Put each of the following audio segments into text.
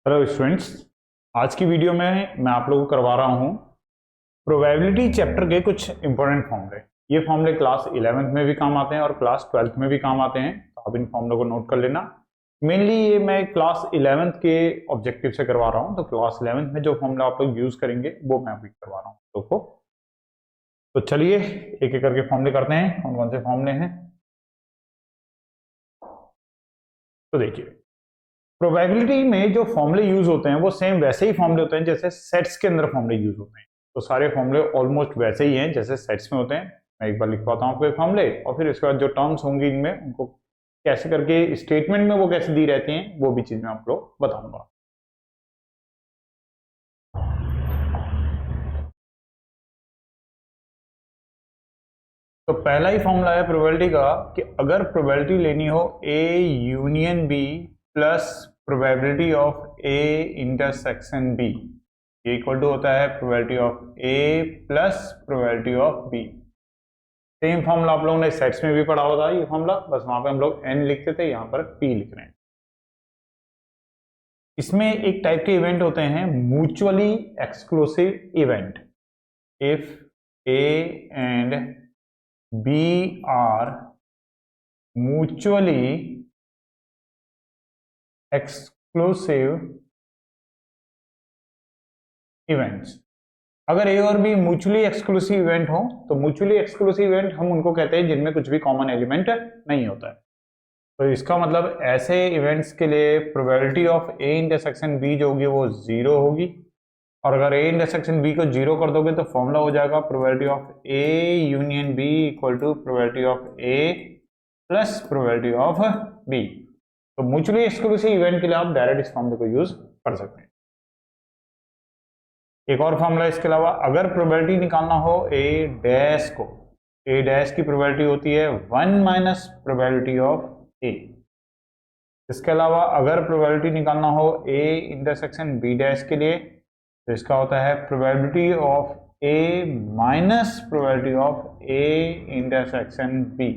Hello students, आज की video में मैं आप लोगों को करवा रहा हूँ प्रोबेबिलिटी चैप्टर के कुछ इंपॉर्टेंट फॉर्मूले। ये फॉर्मूले क्लास 11th में भी काम आते हैं और क्लास 12th में भी काम आते हैं, तो आप इन फॉर्मूलों को नोट कर लेना। मेनली ये मैं क्लास 11th के ऑब्जेक्टिव से करवा रहा हूँ, तो क्लास 11th में जो फॉर्मूला आप लोग यूज करेंगे वो मैं अभी करवा रहा हूँ आपको। तो चलिए एक एक करके फॉर्मूले करते हैं। कौन कौन से फॉर्मूले हैं तो देखिए, प्रोबेबिलिटी में जो फॉर्मूले यूज होते हैं वो सेम वैसे ही फॉर्मूले होते हैं जैसे सेट्स के अंदर फॉर्मूले यूज होते हैं। तो सारे फॉर्मूले ऑलमोस्ट वैसे ही हैं जैसे सेट्स में होते हैं। मैं एक बार लिखवाता हूँ आपको एक फॉर्मूले, और फिर इसके बाद जो टर्म्स होंगी इनमें उनको कैसे करके स्टेटमेंट में वो कैसे दी रहती हैं वो भी चीज मैं आपको बताऊंगा। तो पहला ही फॉर्मूला है प्रोबेबिलिटी का कि अगर प्रोबेबिलिटी लेनी हो A union B plus probability of A intersection B, ये इक्वल टू होता है probability of A plus probability of B. Same formula आप लोगों ने सेट्स में भी पढ़ा होता है ये फॉर्मूला, बस वहां पे हम लोग एन लिखते थे, यहाँ पर पी लिख रहे हैं। इसमें एक टाइप के इवेंट होते हैं mutually exclusive event. If A and B are mutually exclusive events। अगर A और B म्यूचुअली एक्सक्लूसिव इवेंट हो तो म्यूचुअली एक्सक्लूसिव इवेंट हम उनको कहते हैं जिनमें कुछ भी कॉमन एलिमेंट नहीं होता है। तो इसका मतलब ऐसे इवेंट्स के लिए probability of A intersection B जो होगी वो 0 होगी, और अगर A इंटरसेक्शन B को 0 कर दोगे तो फॉर्मूला हो जाएगा probability of A union B equal to probability of A plus probability of B। तो म्यूचुअली एक्सक्लूसिव इवेंट के लिए आप डायरेक्ट इस फॉर्मूले को यूज कर सकते हैं। एक और फॉर्मूला इसके अलावा, अगर प्रोबेबिलिटी निकालना हो A डैश को, A डैश की प्रोबेबिलिटी होती है 1 माइनस प्रोबेबिलिटी ऑफ A। इसके अलावा अगर प्रोबेबिलिटी निकालना हो A इंटरसेक्शन B डैश के लिए तो इसका होता है probability of A minus probability of A intersection B।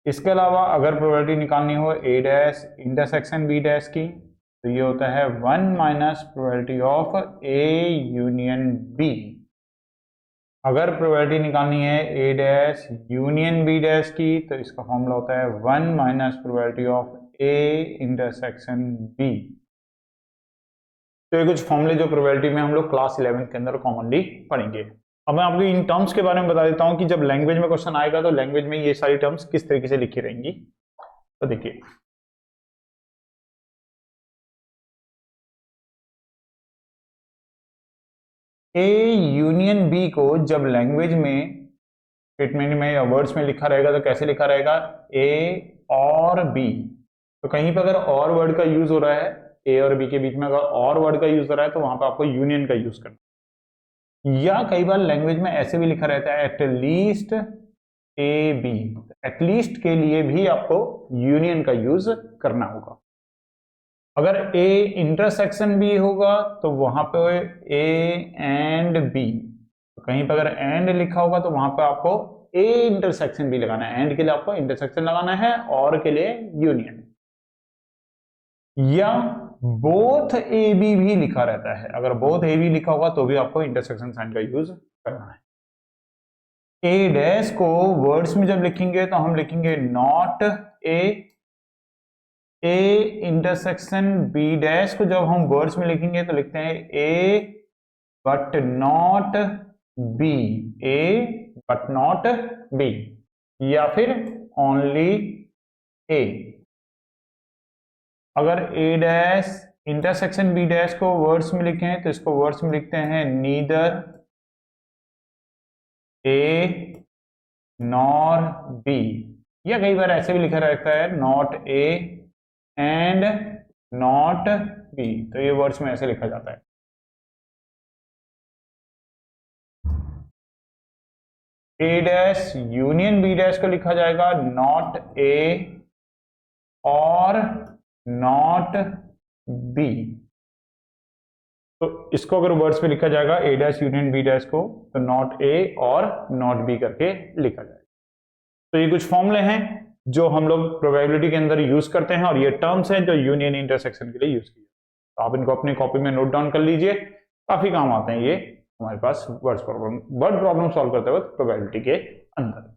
इसके अलावा अगर प्रोबेबिलिटी निकालनी हो A dash intersection B dash की तो ये होता है 1 minus probability of A union B। अगर प्रोबेबिलिटी निकालनी है A dash union B dash की तो इसका फॉर्मूला होता है 1 minus probability of A intersection B। तो ये कुछ फॉर्मूले जो प्रोबेबिलिटी में हम लोग क्लास 11 के अंदर कॉमनली पढ़ेंगे। अब मैं आपको इन टर्म्स के बारे में बता देता हूं कि जब लैंग्वेज में क्वेश्चन आएगा तो लैंग्वेज में ये सारी टर्म्स किस तरीके से लिखी रहेंगी। तो देखिए, ए यूनियन बी को जब लैंग्वेज में स्टेटमेंट में या वर्ड्स में लिखा रहेगा तो कैसे लिखा रहेगा, ए और बी। तो कहीं पर अगर और वर्ड का यूज हो रहा है, ए और बी के बीच में अगर और वर्ड का यूज हो रहा है तो वहां पर आपको यूनियन का यूज करना। या कई बार लैंग्वेज में ऐसे भी लिखा रहता है एटलीस्ट ए बी, एटलीस्ट के लिए भी आपको यूनियन का यूज करना होगा। अगर ए इंटरसेक्शन बी होगा तो वहां पे ए एंड बी, तो कहीं पर अगर एंड लिखा होगा तो वहां पर आपको ए इंटरसेक्शन बी लगाना है, एंड के लिए आपको इंटरसेक्शन लगाना है और के लिए यूनियन। या बोथ ए बी भी लिखा रहता है, अगर बोथ ए बी लिखा होगा तो भी आपको इंटरसेक्शन साइन का यूज करना है। ए डैश को वर्ड्स में जब लिखेंगे तो हम लिखेंगे not A intersection B dash को जब हम वर्ड्स में लिखेंगे तो लिखते हैं A but not B, A but not B, या फिर ओनली ए। अगर A dash intersection B dash को वर्ड्स में लिखें तो इसको वर्ड्स में लिखते हैं नीदर ए नॉर बी, या कई बार ऐसे भी लिखा रहता है not A and not be, तो ये वर्ड्स में ऐसे लिखा जाता है। ए डैश यूनियन बी डैश को लिखा जाएगा नॉट ए और नॉट बी। तो इसको अगर वर्ड्स में लिखा जाएगा ए डैश यूनियन बी डैश को तो नॉट ए और नॉट बी करके लिखा जाएगा। तो ये कुछ फॉर्मूले हैं जो हम लोग प्रोबेबिलिटी के अंदर यूज करते हैं, और ये टर्म्स हैं जो यूनियन इंटरसेक्शन के लिए यूज किए। तो आप इनको अपनी कॉपी में नोट डाउन कर लीजिए, काफी काम आते हैं ये हमारे पास वर्ड प्रॉब्लम सॉल्व करते वक्त प्रोबेबिलिटी के अंदर।